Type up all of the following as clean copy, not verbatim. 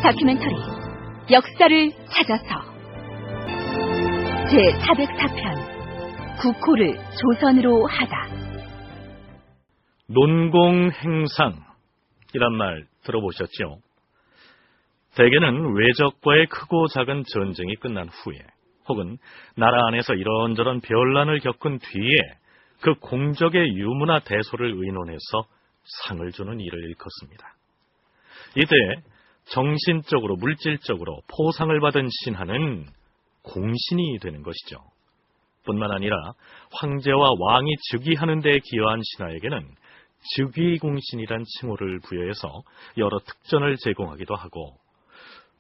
다큐멘터리 역사를 찾아서 제404편 국호를 조선으로 하다. 논공행상이란 말 들어보셨죠? 대개는 외적과의 크고 작은 전쟁이 끝난 후에 혹은 나라 안에서 이런저런 변란을 겪은 뒤에 그 공적의 유무나 대소를 의논해서 상을 주는 일을 일컫습니다. 이때 정신적으로 물질적으로 포상을 받은 신하는 공신이 되는 것이죠. 뿐만 아니라 황제와 왕이 즉위하는 데 기여한 신하에게는 즉위공신이란 칭호를 부여해서 여러 특전을 제공하기도 하고,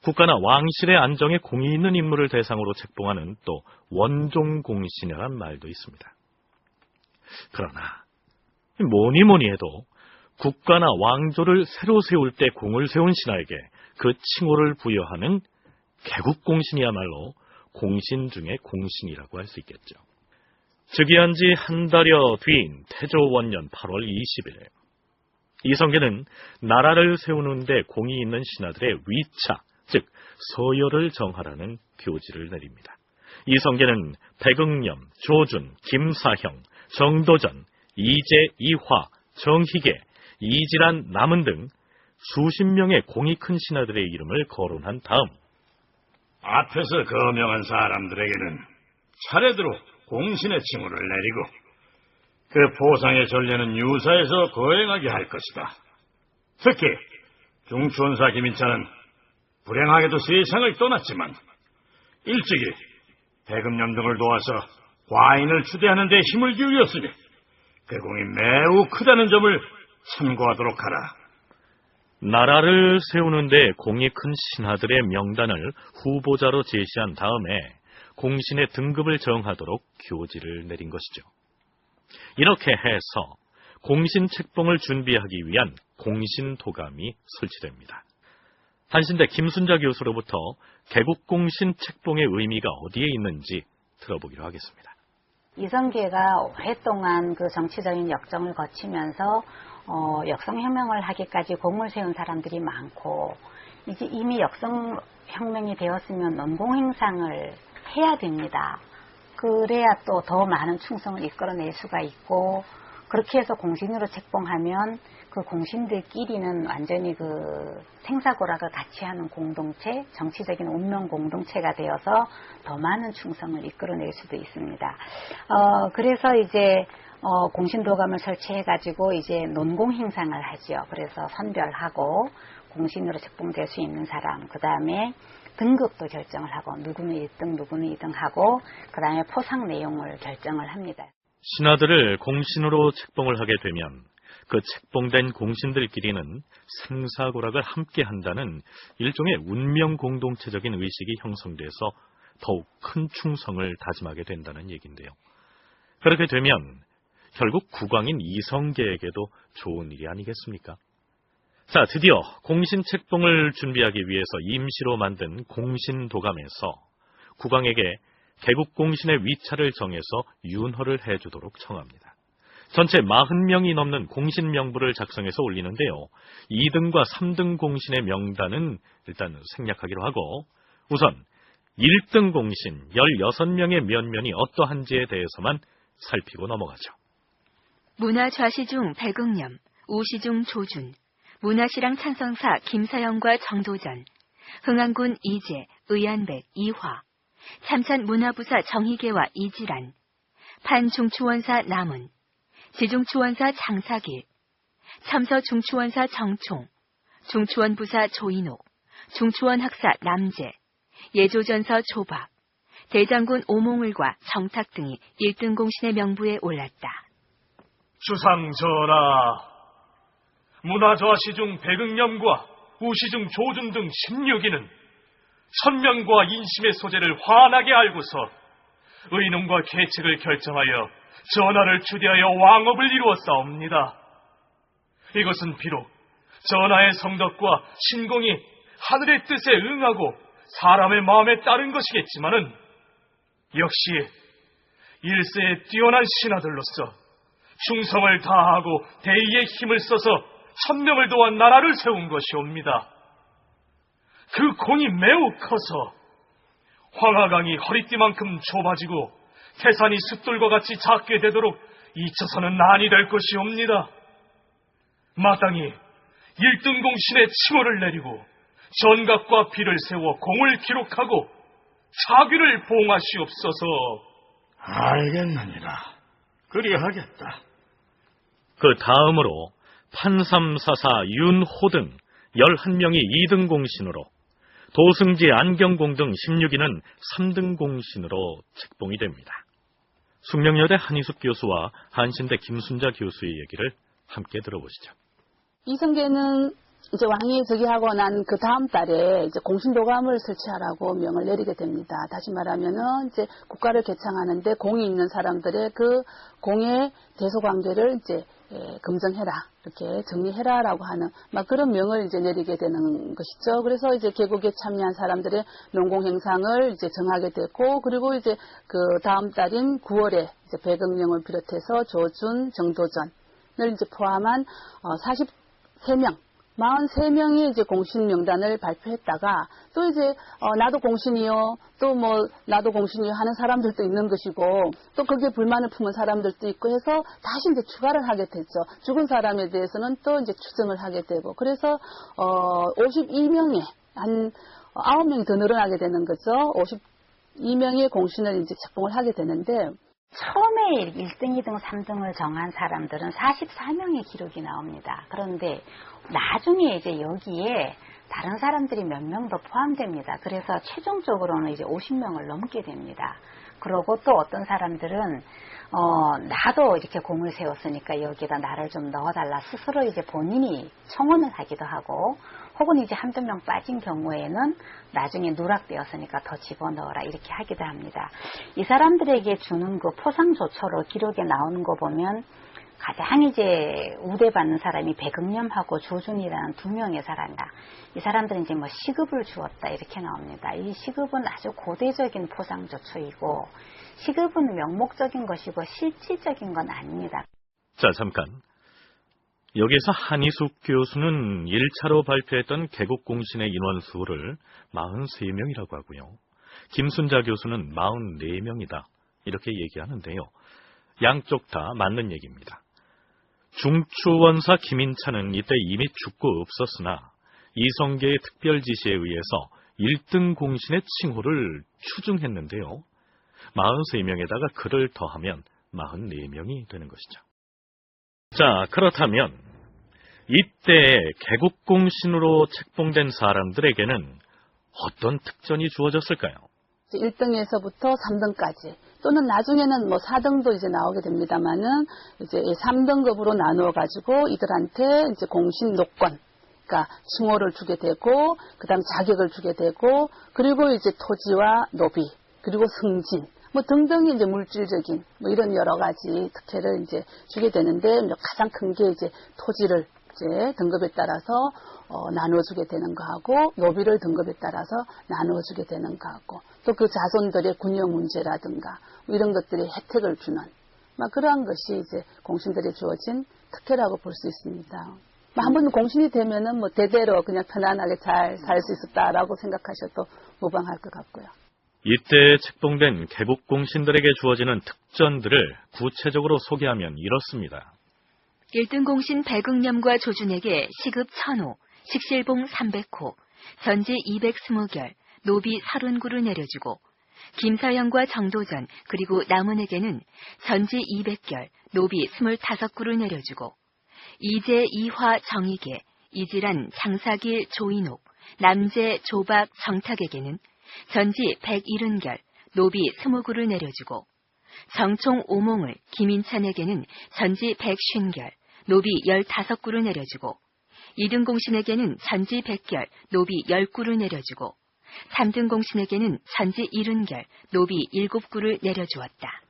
국가나 왕실의 안정에 공이 있는 인물을 대상으로 책봉하는 또 원종공신이라는 말도 있습니다. 그러나 뭐니 해도 국가나 왕조를 새로 세울 때 공을 세운 신하에게 그 칭호를 부여하는 개국공신이야말로 공신 중의 공신이라고 할 수 있겠죠. 즉위한 지 한 달여 뒤인 태조원년 8월 20일, 이성계는 나라를 세우는 데 공이 있는 신하들의 위차, 즉 서열을 정하라는 교지를 내립니다. 이성계는 백응념, 조준, 김사형, 정도전, 이재, 이화, 정희계, 이질한, 남은 등 수십 명의 공이 큰 신하들의 이름을 거론한 다음, 앞에서 거명한 사람들에게는 차례대로 공신의 칭호를 내리고 그 포상의 전례는 유사해서 거행하게 할 것이다. 특히 중추원사 김인찬은 불행하게도 세상을 떠났지만 일찍이 대금령 등을 도와서 과인을 추대하는 데 힘을 기울였으니 그 공이 매우 크다는 점을 참고하도록 하라. 나라를 세우는 데 공이 큰 신하들의 명단을 후보자로 제시한 다음에 공신의 등급을 정하도록 교지를 내린 것이죠. 이렇게 해서 공신 책봉을 준비하기 위한 공신도감이 설치됩니다. 한신대 김순자 교수로부터 개국공신 책봉의 의미가 어디에 있는지 들어보기로 하겠습니다. 이성계가 오랫동안 그 정치적인 역정을 거치면서 역성혁명을 하기까지 공을 세운 사람들이 많고, 이제 이미 역성혁명이 되었으면 논공행상을 해야 됩니다. 그래야 또 더 많은 충성을 이끌어낼 수가 있고, 그렇게 해서 공신으로 책봉하면 그 공신들끼리는 완전히 그 생사고락을 같이 하는 공동체, 정치적인 운명 공동체가 되어서 더 많은 충성을 이끌어낼 수도 있습니다. 그래서 이제 공신도감을 설치해가지고 이제 논공행상을 하죠. 그래서 선별하고 공신으로 책봉될 수 있는 사람, 그 다음에 등급도 결정을 하고 누구는 1등, 누구는 2등 하고, 그 다음에 포상 내용을 결정을 합니다. 신하들을 공신으로 책봉을 하게 되면 그 책봉된 공신들끼리는 생사고락을 함께 한다는 일종의 운명 공동체적인 의식이 형성돼서 더욱 큰 충성을 다짐하게 된다는 얘기인데요. 그렇게 되면 결국 국왕인 이성계에게도 좋은 일이 아니겠습니까? 자, 드디어 공신 책봉을 준비하기 위해서 임시로 만든 공신도감에서 국왕에게 개국공신의 위차를 정해서 윤허를 해주도록 청합니다. 전체 40명이 넘는 공신명부를 작성해서 올리는데요. 2등과 3등 공신의 명단은 일단 생략하기로 하고, 우선 1등 공신 16명의 면면이 어떠한지에 대해서만 살피고 넘어가죠. 문화좌시중 백응념, 우시중 조준, 문화시랑 찬성사 김사형과 정도전, 흥안군 이재, 의안백, 이화, 참천 문화부사 정희계와 이질한, 판중추원사 남은, 지중추원사 장사길, 첨서중추원사 정총, 중추원부사 조인옥, 중추원학사 남재, 예조전서 조박, 대장군 오몽을과 정탁 등이 1등 공신의 명부에 올랐다. 주상전하, 문화좌시중 백응념과 우시중 조준 등 16인은 천명과 인심의 소재를 환하게 알고서 의논과 계책을 결정하여 전하를 추대하여 왕업을 이루었사옵니다. 이것은 비록 전하의 성덕과 신공이 하늘의 뜻에 응하고 사람의 마음에 따른 것이겠지만은 역시 일세에 뛰어난 신하들로서 충성을 다하고 대의의 힘을 써서 천명을 도와 나라를 세운 것이옵니다. 그 공이 매우 커서 황하강이 허리띠만큼 좁아지고 태산이 숫돌과 같이 작게 되도록 잊혀서는 난이 될 것이옵니다. 마땅히 1등 공신의 칭호를 내리고 전각과 비를 세워 공을 기록하고 자귀를 봉하시옵소서. 알겠느니라. 그리하겠다. 그 다음으로 판삼사사 윤호 등 11명이 2등 공신으로, 도승지 안경공 등 16인은 3등 공신으로 책봉이 됩니다. 숙명여대 한희숙 교수와 한신대 김순자 교수의 얘기를 함께 들어보시죠. 이성계는 이제 왕이 즉위하고 난 그 다음 달에 이제 공신도감을 설치하라고 명을 내리게 됩니다. 다시 말하면은 이제 국가를 개창하는데 공이 있는 사람들의 그 공의 대소관계를 이제 검증해라, 이렇게 정리해라라고 하는 막 그런 명을 이제 내리게 되는 것이죠. 그래서 이제 개국에 참여한 사람들의 농공 행상을 이제 정하게 됐고, 그리고 이제 그 다음 달인 9월에 이제 백응령을 비롯해서 조준, 정도전을 이제 포함한 43명 43명이 이제 공신 명단을 발표했다가 또 이제 나도 공신이요, 또 뭐 나도 공신이요 하는 사람들도 있는 것이고, 또 거기에 불만을 품은 사람들도 있고 해서 다시 이제 추가를 하게 됐죠. 죽은 사람에 대해서는 또 이제 추정을 하게 되고, 그래서 52명에 한 9명이 더 늘어나게 되는 거죠. 52명의 공신을 이제 책봉을 하게 되는데, 처음에 1등, 2등, 3등을 정한 사람들은 44명의 기록이 나옵니다. 그런데 나중에 이제 여기에 다른 사람들이 몇 명 더 포함됩니다. 그래서 최종적으로는 이제 50명을 넘게 됩니다. 그러고 또 어떤 사람들은 나도 이렇게 공을 세웠으니까 여기다 나를 좀 넣어달라 스스로 이제 본인이 청원을 하기도 하고, 혹은 이제 한두 명 빠진 경우에는 나중에 누락되었으니까 더 집어넣어라 이렇게 하기도 합니다. 이 사람들에게 주는 그 포상조처로 기록에 나오는 거 보면 가장 이제 우대받는 사람이 백응념하고 조준이라는 2명의 사람이다. 이 사람들은 이제 뭐 시급을 주었다 이렇게 나옵니다. 이 시급은 아주 고대적인 포상조처이고, 시급은 명목적인 것이고 실질적인 건 아닙니다. 자, 잠깐. 여기에서 한희숙 교수는 1차로 발표했던 개국공신의 인원수를 43명이라고 하고요. 김순자 교수는 44명이다. 이렇게 얘기하는데요. 양쪽 다 맞는 얘기입니다. 중추원사 김인찬은 이때 이미 죽고 없었으나 이성계의 특별 지시에 의해서 1등 공신의 칭호를 추증했는데요. 43명에다가 그를 더하면 44명이 되는 것이죠. 자, 그렇다면 이때 개국공신으로 책봉된 사람들에게는 어떤 특전이 주어졌을까요? 1등에서부터 3등까지, 또는 나중에는 뭐 4등도 이제 나오게 됩니다만은 이제 3등급으로 나누어 가지고 이들한테 이제 공신 노건, 그러니까 칭호를 주게 되고, 그다음 자격을 주게 되고, 그리고 이제 토지와 노비, 그리고 승진, 뭐 등등의 이제 물질적인 뭐 이런 여러 가지 특혜를 이제 주게 되는데, 가장 큰 게 이제 토지를 이제 등급에 따라서 나눠주게 되는 거하고, 노비를 등급에 따라서 나눠주게 되는 거하고, 또 그 자손들의 군용 문제라든가 뭐 이런 것들이 혜택을 주는 막 그러한 것이 이제 공신들이 주어진 특혜라고 볼 수 있습니다. 한번 공신이 되면은 뭐 대대로 그냥 편안하게 잘 살 수 있었다라고 생각하셔도 무방할 것 같고요. 이때 책봉된 개국공신들에게 주어지는 특전들을 구체적으로 소개하면 이렇습니다. 1등 공신 백응념과 조준에게 시급 1000호, 식실봉 300호, 전지 220결, 노비 30구를 내려주고, 김서영과 정도전 그리고 남원에게는 전지 200결, 노비 25구를 내려주고, 이재, 이화, 정희계, 이지란, 장사길, 조인옥, 남재, 조박, 정탁에게는 전지 170결, 노비 20구를 내려주고, 정총 오몽을 김인찬에게는 전지 150결, 노비 15구를 내려주고, 2등 공신에게는 전지 100결, 노비 10구를 내려주고, 3등 공신에게는 전지 70결, 노비 7구를 내려주었다.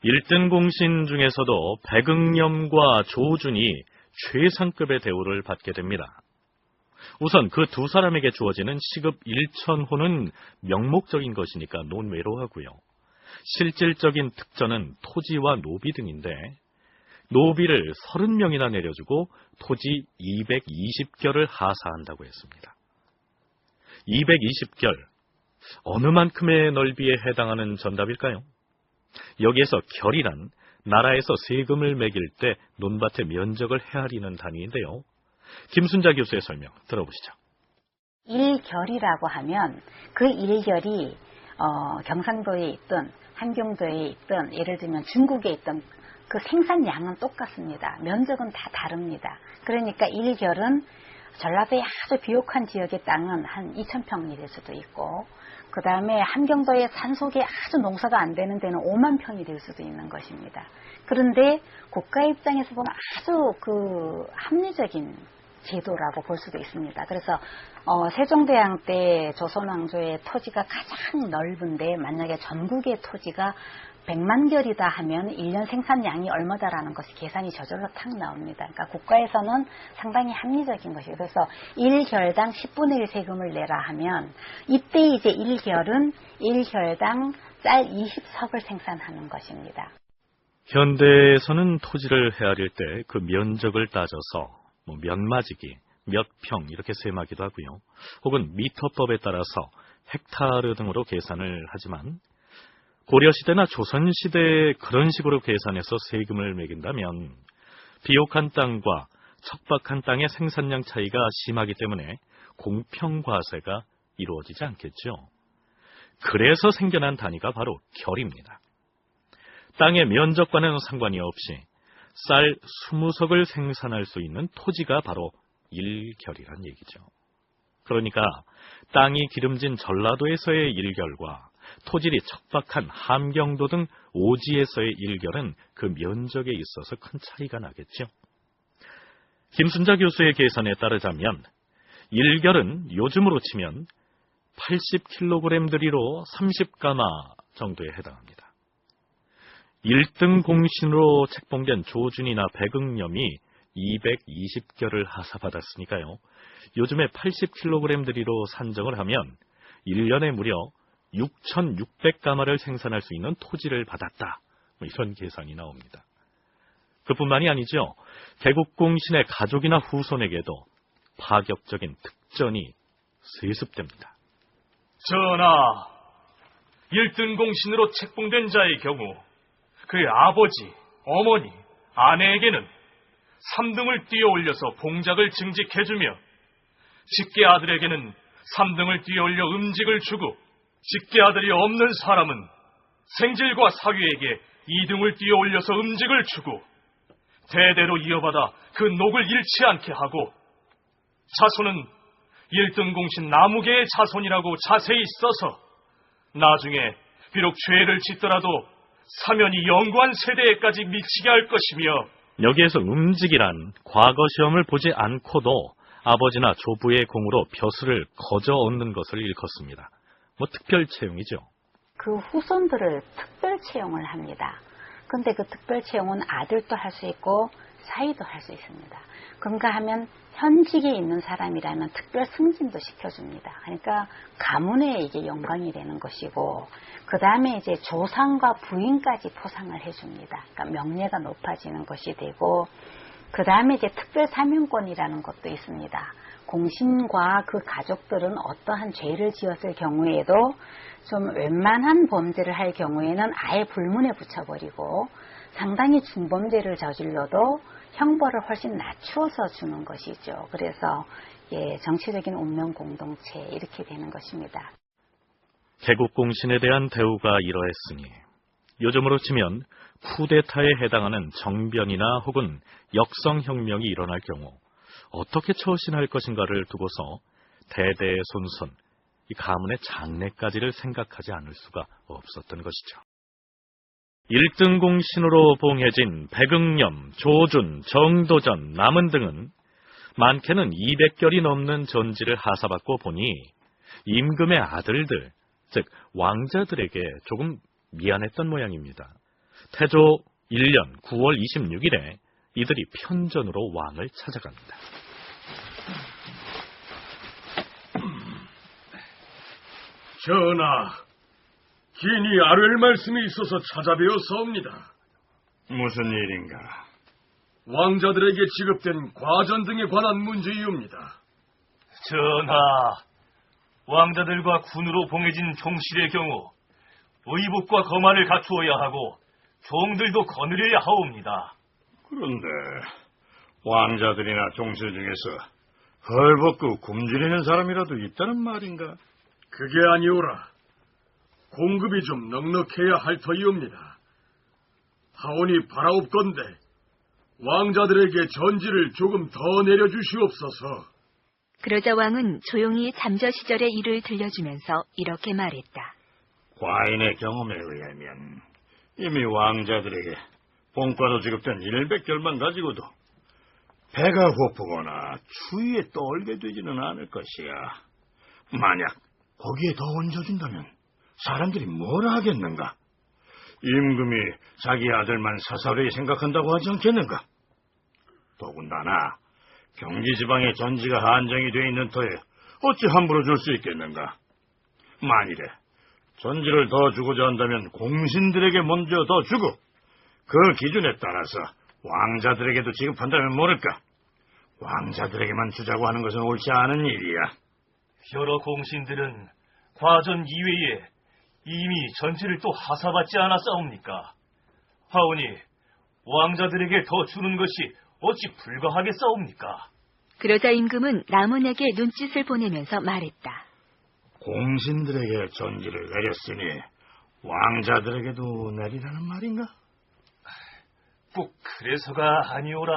1등 공신 중에서도 백응념과 조준이 최상급의 대우를 받게 됩니다. 우선 그 두 사람에게 주어지는 시급 1000호는 명목적인 것이니까 논외로 하고요. 실질적인 특전은 토지와 노비 등인데, 노비를 30명이나 내려주고 토지 220결을 하사한다고 했습니다. 220결, 어느 만큼의 넓이에 해당하는 전답일까요? 여기에서 결이란 나라에서 세금을 매길 때 논밭의 면적을 헤아리는 단위인데요. 김순자 교수의 설명 들어보시죠. 1결이라고 하면 그 1결이 경상도에 있든 함경도에 있든 예를 들면 중국에 있든 그 생산량은 똑같습니다. 면적은 다 다릅니다. 그러니까 1결은 전라도의 아주 비옥한 지역의 땅은 한 2,000평이 될 수도 있고, 그 다음에 함경도의 산속에 아주 농사가 안 되는 데는 5만 평이 될 수도 있는 것입니다. 그런데 국가 입장에서 보면 아주 그 합리적인 제도라고 볼 수도 있습니다. 그래서 세종대왕 때 조선왕조의 토지가 가장 넓은데 만약에 전국의 토지가 100만 결이다 하면 1년 생산량이 얼마다라는 것이 계산이 저절로 탁 나옵니다. 그러니까 국가에서는 상당히 합리적인 것이에요. 그래서 1결당 10분의 1 세금을 내라 하면 이때 이제 1결은 1결당 쌀 20석을 생산하는 것입니다. 현대에서는 토지를 헤아릴 때 그 면적을 따져서 면마지기, 몇 평 이렇게 셈하기도 하고요. 혹은 미터법에 따라서 헥타르 등으로 계산을 하지만 고려시대나 조선시대에 그런 식으로 계산해서 세금을 매긴다면 비옥한 땅과 척박한 땅의 생산량 차이가 심하기 때문에 공평과세가 이루어지지 않겠죠. 그래서 생겨난 단위가 바로 결입니다. 땅의 면적과는 상관이 없이 쌀 20석을 생산할 수 있는 토지가 바로 1결이란 얘기죠. 그러니까 땅이 기름진 전라도에서의 1결과 토질이 척박한 함경도 등 오지에서의 1결은 그 면적에 있어서 큰 차이가 나겠죠. 김순자 교수의 계산에 따르자면 1결은 요즘으로 치면 80kg들이로 30가마 정도에 해당합니다. 1등 공신으로 책봉된 조준이나 백응염이 220결을 하사받았으니까요. 요즘에 80kg들이로 산정을 하면 1년에 무려 6,600가마를 생산할 수 있는 토지를 받았다. 이런 계산이 나옵니다. 그뿐만이 아니죠. 개국공신의 가족이나 후손에게도 파격적인 특전이 세습됩니다. 전하, 1등 공신으로 책봉된 자의 경우 그의 아버지, 어머니, 아내에게는 3등을 띄어 올려서 봉작을 증직해주며 직계 아들에게는 3등을 띄어 올려 음직을 주고 직계 아들이 없는 사람은 생질과 사위에게 2등을 띄어 올려서 음직을 주고 대대로 이어받아 그 녹을 잃지 않게 하고 자손은 1등 공신 나무계의 자손이라고 자세히 써서 나중에 비록 죄를 짓더라도 사면이 영구한 세대에까지 미치게 할 것이며, 여기에서 음직이란 과거 시험을 보지 않고도 아버지나 조부의 공으로 벼슬을 거저 얻는 것을 일컫습니다. 특별 채용이죠. 그 후손들을 특별 채용을 합니다. 근데 그 특별 채용은 아들도 할 수 있고 사위도 할 수 있습니다. 그런가 하면 현직에 있는 사람이라면 특별 승진도 시켜줍니다. 그러니까 가문에 이게 영광이 되는 것이고, 그 다음에 이제 조상과 부인까지 포상을 해줍니다. 그러니까 명예가 높아지는 것이 되고, 그 다음에 이제 특별 사면권이라는 것도 있습니다. 공신과 그 가족들은 어떠한 죄를 지었을 경우에도 좀 웬만한 범죄를 할 경우에는 아예 불문에 붙여버리고, 상당히 중범죄를 저질러도 형벌을 훨씬 낮추어서 주는 것이죠. 그래서 정치적인 운명 공동체 이렇게 되는 것입니다. 개국공신에 대한 대우가 이러했으니 요즘으로 치면 쿠데타에 해당하는 정변이나 혹은 역성혁명이 일어날 경우 어떻게 처신할 것인가를 두고서 대대손손 이 가문의 장래까지를 생각하지 않을 수가 없었던 것이죠. 1등 공신으로 봉해진 백응염, 조준, 정도전, 남은 등은 많게는 200결이 넘는 전지를 하사받고 보니 임금의 아들들, 즉 왕자들에게 조금 미안했던 모양입니다. 태조 1년 9월 26일에 이들이 편전으로 왕을 찾아갑니다. 전하, 긴히 아뢰할 말씀이 있어서 찾아뵈었사옵니다. 무슨 일인가? 왕자들에게 지급된 과전 등에 관한 문제이옵니다. 전하, 왕자들과 군으로 봉해진 종실의 경우 의복과 거만을 갖추어야 하고 종들도 거느려야 하옵니다. 그런데 왕자들이나 종실 중에서 헐벗고 굶주리는 사람이라도 있다는 말인가? 그게 아니오라. 공급이 좀 넉넉해야 할 터이옵니다. 하오니 바라옵건대 왕자들에게 전지를 조금 더 내려주시옵소서. 그러자 왕은 조용히 잠저 시절의 일을 들려주면서 이렇게 말했다. 과인의 경험에 의하면 이미 왕자들에게 봉과로 지급된 100결만 가지고도 배가 고프거나 추위에 떨게 되지는 않을 것이야. 만약 거기에 더 얹어준다면 사람들이 뭐라 하겠는가? 임금이 자기 아들만 사사로이 생각한다고 하지 않겠는가? 더군다나 경기지방의 전지가 한정이 돼 있는 터에 어찌 함부로 줄 수 있겠는가? 만일에 전지를 더 주고자 한다면 공신들에게 먼저 더 주고 그 기준에 따라서 왕자들에게도 지급한다면 모를까? 왕자들에게만 주자고 하는 것은 옳지 않은 일이야. 여러 공신들은 과전 이외에 이미 전지를 또 하사받지 않았사옵니까? 하오니 왕자들에게 더 주는 것이 어찌 불가하겠사옵니까? 그러자 임금은 남은에게 눈짓을 보내면서 말했다. 공신들에게 전지를 내렸으니 왕자들에게도 내리라는 말인가? 꼭 그래서가 아니오라.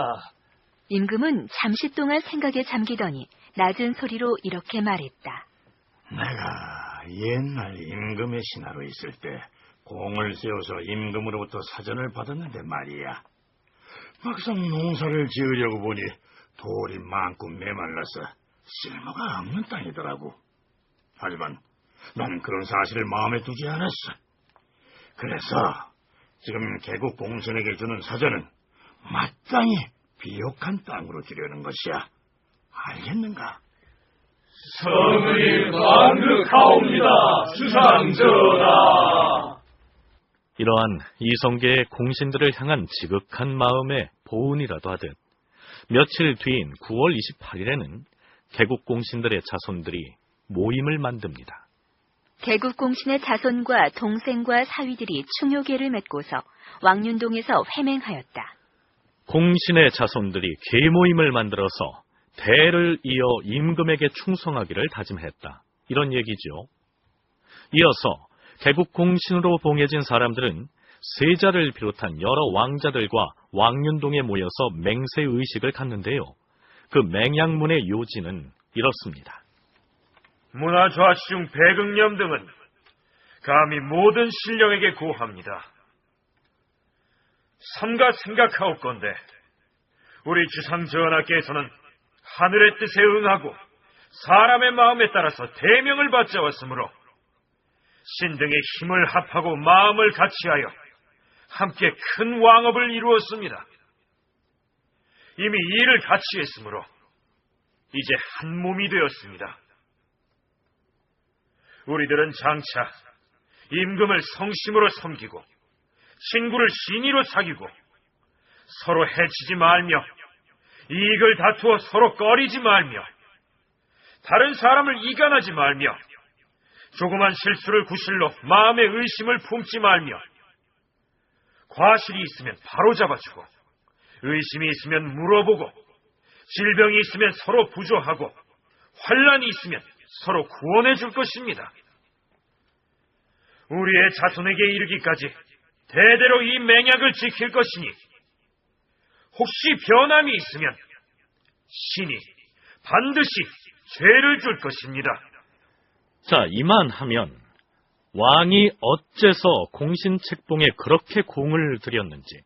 임금은 잠시 동안 생각에 잠기더니 낮은 소리로 이렇게 말했다. 내가 옛날 임금의 신하로 있을 때 공을 세워서 임금으로부터 사전을 받았는데 말이야. 막상 농사를 지으려고 보니 돌이 많고 메말라서 쓸모가 없는 땅이더라고. 하지만 난 그런 사실을 마음에 두지 않았어. 그래서 지금 개국 공신에게 주는 사전은 마땅히 비옥한 땅으로 주려는 것이야. 알겠는가? 성을 감격하옵니다, 수상전하. 이러한 이성계의 공신들을 향한 지극한 마음의 보은이라도 하듯 며칠 뒤인 9월 28일에는 개국 공신들의 자손들이 모임을 만듭니다. 개국 공신의 자손과 동생과 사위들이 충효계를 맺고서 왕윤동에서 회맹하였다. 공신의 자손들이 계모임을 만들어서 대를 이어 임금에게 충성하기를 다짐했다. 이런 얘기죠. 이어서 개국 공신으로 봉해진 사람들은 세자를 비롯한 여러 왕자들과 왕윤동에 모여서 맹세 의식을 갖는데요. 그 맹약문의 요지는 이렇습니다. 문화좌중 배극념 등은 감히 모든 신령에게 고합니다. 삼가 생각하옵건대 우리 주상전하께서는 하늘의 뜻에 응하고 사람의 마음에 따라서 대명을 받자 왔으므로 신등의 힘을 합하고 마음을 같이하여 함께 큰 왕업을 이루었습니다. 이미 일을 같이 했으므로 이제 한 몸이 되었습니다. 우리들은 장차 임금을 성심으로 섬기고 친구를 신의로 사귀고 서로 해치지 말며 이익을 다투어 서로 꺼리지 말며 다른 사람을 이간하지 말며 조그만 실수를 구실로 마음의 의심을 품지 말며 과실이 있으면 바로 잡아주고 의심이 있으면 물어보고 질병이 있으면 서로 부조하고 환난이 있으면 서로 구원해 줄 것입니다. 우리의 자손에게 이르기까지 대대로 이 맹약을 지킬 것이니 혹시 변함이 있으면 신이 반드시 죄를 줄 것입니다. 자, 이만하면 왕이 어째서 공신 책봉에 그렇게 공을 들였는지,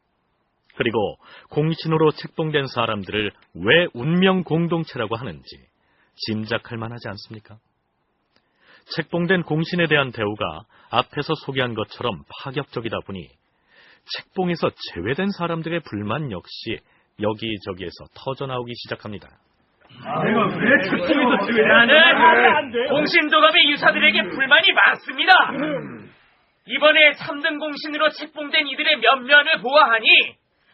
그리고 공신으로 책봉된 사람들을 왜 운명 공동체라고 하는지 짐작할 만하지 않습니까? 책봉된 공신에 대한 대우가 앞에서 소개한 것처럼 파격적이다 보니 책봉에서 제외된 사람들의 불만 역시 여기저기에서 터져나오기 시작합니다. 내가 왜 책봉에서 제외하는? 공신도감의 유사들에게 불만이 많습니다. 이번에 3등 공신으로 책봉된 이들의 면면을 보아하니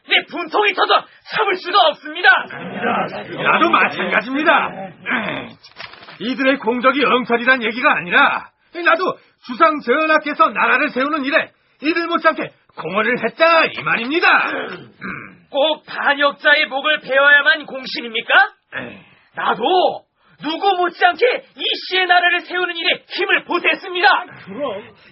내 분통이 터져 참을 수가 없습니다. 나도 마찬가지입니다. 이들의 공적이 엉터리란 얘기가 아니라 나도 주상 전하께서 나라를 세우는 일에 이들 못지않게 공헌을 했다 이 말입니다. 꼭 반역자의 목을 베어야만 공신입니까? 나도 누구 못지않게 이씨의 나라를 세우는 일에 힘을 보탰습니다.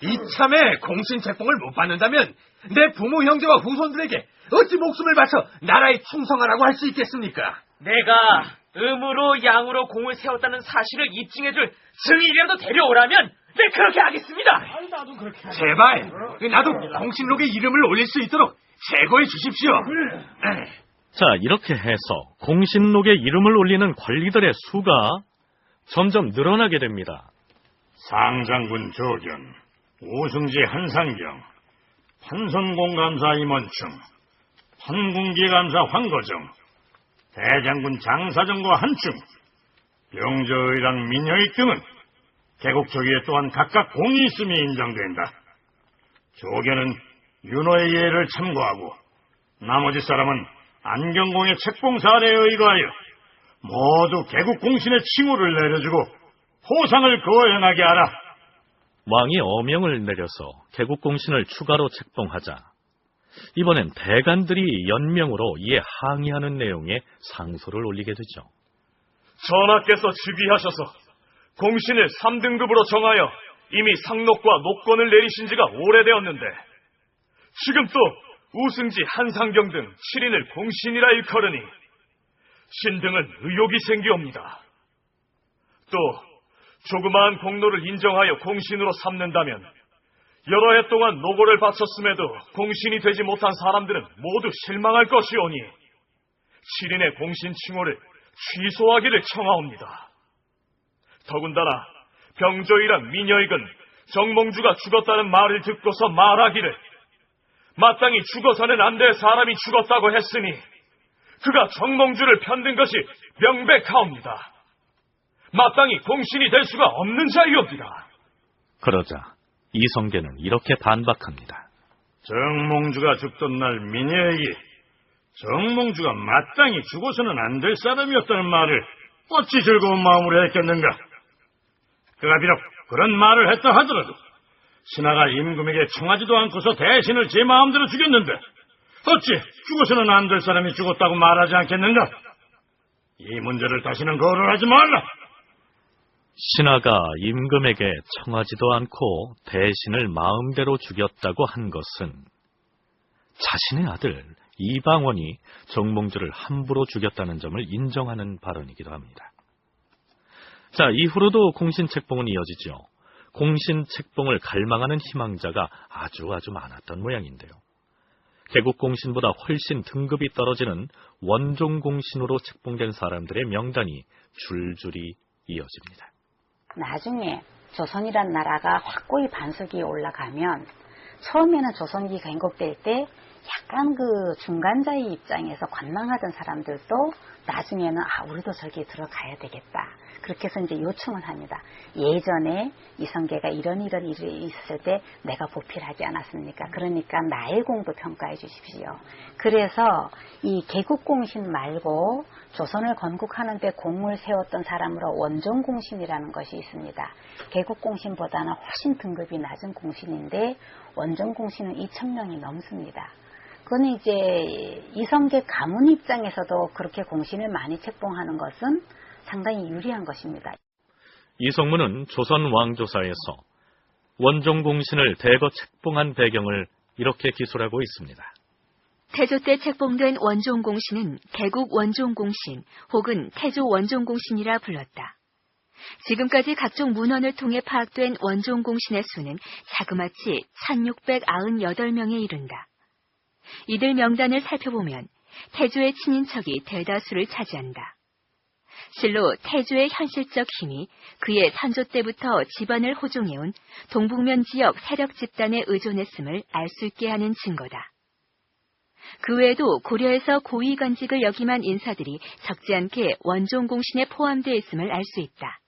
이참에 공신 책봉을 못 받는다면 내 부모 형제와 후손들에게 어찌 목숨을 바쳐 나라에 충성하라고 할 수 있겠습니까? 내가 음으로 양으로 공을 세웠다는 사실을 입증해줄 증인이라도 데려오라면 네 그렇게 하겠습니다. 제발 나도 공신록에 이름을 올릴 수 있도록 제거해 주십시오. 자, 이렇게 해서 공신록에 이름을 올리는 관리들의 수가 점점 늘어나게 됩니다. 상장군 조견, 오승지 한상경, 판선공감사 임원충, 판궁기감사 황거정, 대장군 장사정과 한충, 병조의랑 민효익 등은 개국 초기에 또한 각각 공이 있음이 인정된다. 조견은 윤호의 예를 참고하고 나머지 사람은 안경공의 책봉 사례에 의거하여 모두 개국 공신의 칭호를 내려주고 포상을 거행하게 하라. 왕이 어명을 내려서 개국 공신을 추가로 책봉하자 이번엔 대간들이 연명으로 이에 항의하는 내용의 상소를 올리게 되죠. 전하께서 즉위하셔서 공신을 3등급으로 정하여 이미 상록과 녹권을 내리신 지가 오래되었는데 지금 또 우승지 한상경 등 7인을 공신이라 일컬으니 신등은 의혹이 생기옵니다. 또 조그마한 공로를 인정하여 공신으로 삼는다면 여러 해 동안 노고를 바쳤음에도 공신이 되지 못한 사람들은 모두 실망할 것이오니 7인의 공신 칭호를 취소하기를 청하옵니다. 더군다나 병조이랑 민여익은 정몽주가 죽었다는 말을 듣고서 말하기를 마땅히 죽어서는 안 될 사람이 죽었다고 했으니 그가 정몽주를 편든 것이 명백하옵니다. 마땅히 공신이 될 수가 없는 자이옵니다. 그러자 이성계는 이렇게 반박합니다. 정몽주가 죽던 날 민혜에게 정몽주가 마땅히 죽어서는 안 될 사람이었다는 말을 어찌 즐거운 마음으로 했겠는가? 그가 비록 그런 말을 했다 하더라도 신하가 임금에게 청하지도 않고서 대신을 제 마음대로 죽였는데 어찌 죽어서는 안 될 사람이 죽었다고 말하지 않겠는가? 이 문제를 다시는 거론하지 말라. 신하가 임금에게 청하지도 않고 대신을 마음대로 죽였다고 한 것은 자신의 아들 이방원이 정몽주를 함부로 죽였다는 점을 인정하는 발언이기도 합니다. 자, 이후로도 공신책봉은 이어지죠. 공신책봉을 갈망하는 희망자가 아주 많았던 모양인데요. 개국공신보다 훨씬 등급이 떨어지는 원종공신으로 책봉된 사람들의 명단이 줄줄이 이어집니다. 나중에 조선이란 나라가 확고히 반석이 올라가면 처음에는 조선이 건국될 때 약간 그 중간자의 입장에서 관망하던 사람들도 나중에는 우리도 저기에 들어가야 되겠다. 그렇게 해서 이제 요청을 합니다. 예전에 이성계가 이런 일이 있었을 때 내가 보필하지 않았습니까? 그러니까 나의 공도 평가해 주십시오. 그래서 이 개국공신 말고 조선을 건국하는 데 공을 세웠던 사람으로 원종공신이라는 것이 있습니다. 개국공신보다는 훨씬 등급이 낮은 공신인데 원종공신은 2,000명이 넘습니다. 그건 이제 이성계 가문 입장에서도 그렇게 공신을 많이 책봉하는 것은 상당히 유리한 것입니다. 이성문은 조선 왕조사에서 원종공신을 대거 책봉한 배경을 이렇게 기술하고 있습니다. 태조 때 책봉된 원종공신은 개국 원종공신 혹은 태조 원종공신이라 불렀다. 지금까지 각종 문헌을 통해 파악된 원종공신의 수는 자그마치 1698명에 이른다. 이들 명단을 살펴보면 태조의 친인척이 대다수를 차지한다. 실로 태조의 현실적 힘이 그의 선조 때부터 집안을 호종해온 동북면 지역 세력 집단에 의존했음을 알 수 있게 하는 증거다. 그 외에도 고려에서 고위관직을 역임한 인사들이 적지 않게 원종공신에 포함되어 있음을 알 수 있다.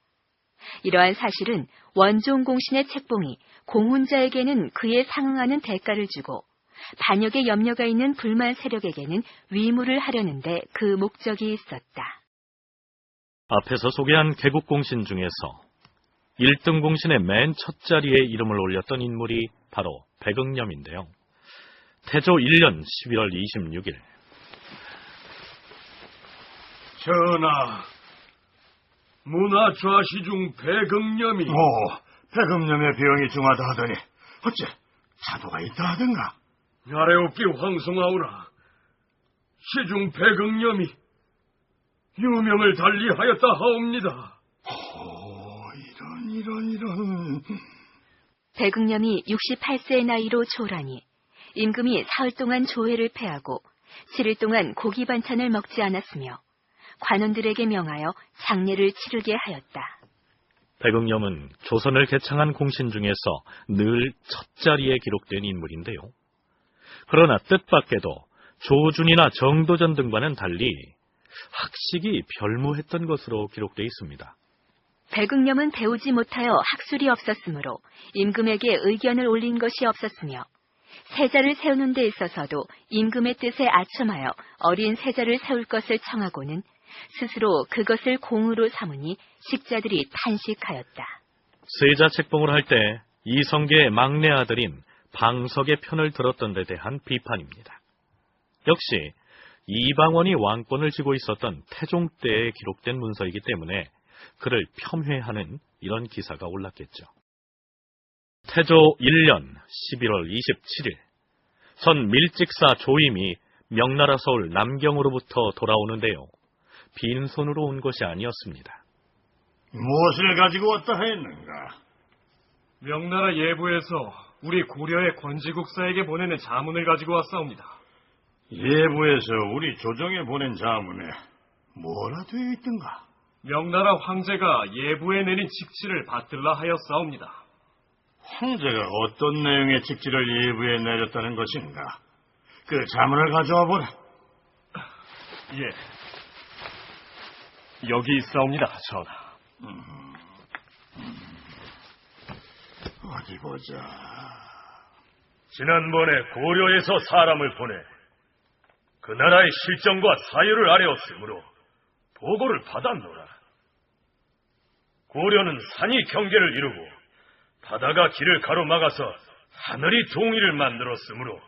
이러한 사실은 원종공신의 책봉이 공훈자에게는 그에 상응하는 대가를 주고 반역의 염려가 있는 불만 세력에게는 위무를 하려는데 그 목적이 있었다. 앞에서 소개한 개국공신 중에서 1등 공신의 맨 첫 자리에 이름을 올렸던 인물이 바로 백응념인데요. 태조 1년 11월 26일. 전하, 문화 좌시 중 백응념이... 백응념의 병이 중하다 하더니 어째 사도가 있다 하던가? 아래옵기 황송하오라. 시중 백응념이 유명을 달리하였다 하옵니다. 이런... 백응념이 68세의 나이로 초라니 임금이 사흘 동안 조회를 패하고 7일 동안 고기 반찬을 먹지 않았으며 관원들에게 명하여 장례를 치르게 하였다. 백응념은 조선을 개창한 공신 중에서 늘 첫 자리에 기록된 인물인데요. 그러나 뜻밖에도 조준이나 정도전 등과는 달리 학식이 별무했던 것으로 기록되어 있습니다. 백응념은 배우지 못하여 학술이 없었으므로 임금에게 의견을 올린 것이 없었으며 세자를 세우는 데 있어서도 임금의 뜻에 아첨하여 어린 세자를 세울 것을 청하고는 스스로 그것을 공으로 삼으니 식자들이 탄식하였다. 세자 책봉을 할 때 이성계의 막내 아들인 방석의 편을 들었던 데 대한 비판입니다. 역시 이방원이 왕권을 쥐고 있었던 태종 때에 기록된 문서이기 때문에 그를 폄훼하는 이런 기사가 올랐겠죠. 태조 1년 11월 27일 전 밀직사 조임이 명나라 서울 남경으로부터 돌아오는데요. 빈손으로 온 것이 아니었습니다. 무엇을 가지고 왔다 했는가? 명나라 예부에서 우리 고려의 권지국사에게 보내는 자문을 가지고 왔사옵니다. 예부에서 우리 조정에 보낸 자문에 뭐라 되어 있던가? 명나라 황제가 예부에 내린 직지를 받들라 하였사옵니다. 황제가 어떤 내용의 직지를 예부에 내렸다는 것인가? 그 자문을 가져와 보라. 예. 여기 있사옵니다, 전하. 어디 보자. 지난번에 고려에서 사람을 보내 그 나라의 실정과 사유를 아뢰었으므로 보고를 받았노라. 고려는 산이 경계를 이루고 바다가 길을 가로막아서 하늘이 동이를 만들었으므로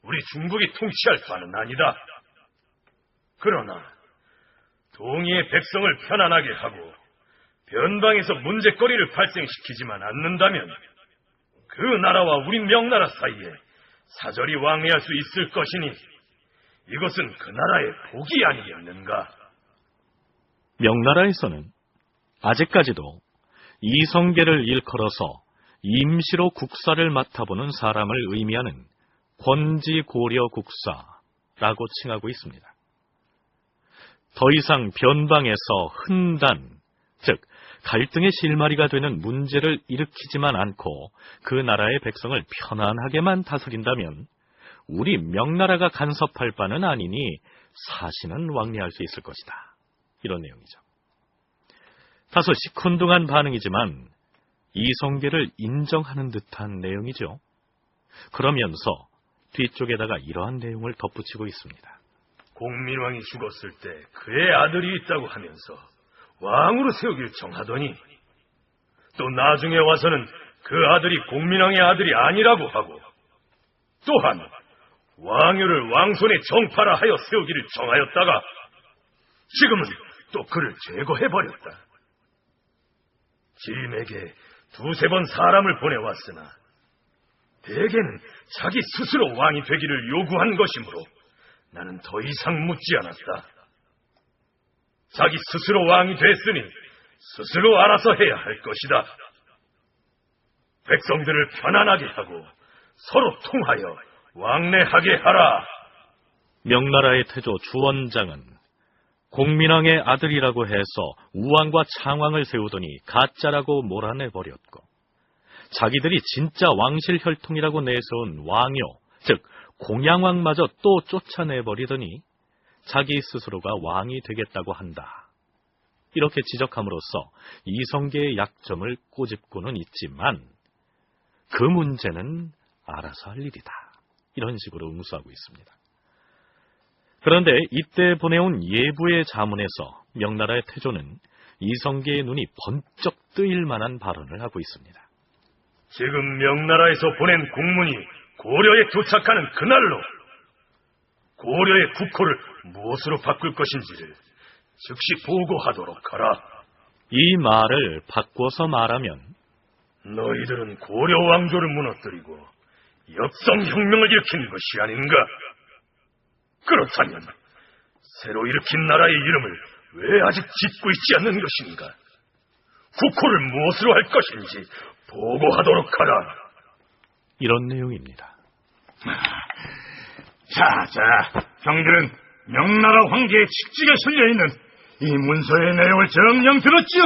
우리 중국이 통치할 바는 아니다. 그러나 동이의 백성을 편안하게 하고 변방에서 문제거리를 발생시키지만 않는다면 그 나라와 우리 명나라 사이에 사절이 왕래할 수 있을 것이니 이것은 그 나라의 복이 아니겠는가? 명나라에서는 아직까지도 이성계를 일컬어서 임시로 국사를 맡아보는 사람을 의미하는 권지고려국사라고 칭하고 있습니다. 더 이상 변방에서 흔단, 즉 갈등의 실마리가 되는 문제를 일으키지만 않고 그 나라의 백성을 편안하게만 다스린다면 우리 명나라가 간섭할 바는 아니니 사신은 왕래할 수 있을 것이다. 이런 내용이죠. 다소 시큰둥한 반응이지만 이성계를 인정하는 듯한 내용이죠. 그러면서 뒤쪽에다가 이러한 내용을 덧붙이고 있습니다. 공민왕이 죽었을 때 그의 아들이 있다고 하면서 왕으로 세우길 정하더니 또 나중에 와서는 그 아들이 공민왕의 아들이 아니라고 하고 또한 왕유를 왕손에 정파라 하여 세우기를 정하였다가 지금은 또 그를 제거해버렸다. 짐에게 두세 번 사람을 보내왔으나 대개는 자기 스스로 왕이 되기를 요구한 것이므로 나는 더 이상 묻지 않았다. 자기 스스로 왕이 됐으니 스스로 알아서 해야 할 것이다. 백성들을 편안하게 하고 서로 통하여 왕래하게 하라. 명나라의 태조 주원장은 공민왕의 아들이라고 해서 우왕과 창왕을 세우더니 가짜라고 몰아내버렸고 자기들이 진짜 왕실 혈통이라고 내세운 왕요, 즉 공양왕마저 또 쫓아내버리더니 자기 스스로가 왕이 되겠다고 한다. 이렇게 지적함으로써 이성계의 약점을 꼬집고는 있지만 그 문제는 알아서 할 일이다. 이런 식으로 응수하고 있습니다. 그런데 이때 보내온 예부의 자문에서 명나라의 태조는 이성계의 눈이 번쩍 뜨일 만한 발언을 하고 있습니다. 지금 명나라에서 보낸 공문이 고려에 도착하는 그날로 고려의 국호를 무엇으로 바꿀 것인지를 즉시 보고하도록 하라. 이 말을 바꿔서 말하면 너희들은 고려 왕조를 무너뜨리고 역성혁명을 일으킨 것이 아닌가? 그렇다면 새로 일으킨 나라의 이름을 왜 아직 짓고 있지 않는 것인가? 국호를 무엇으로 할 것인지 보고하도록 하라. 이런 내용입니다. 자, 형들은 명나라 황제의 칙직에 실려있는 이 문서의 내용을 정녕 들었지요?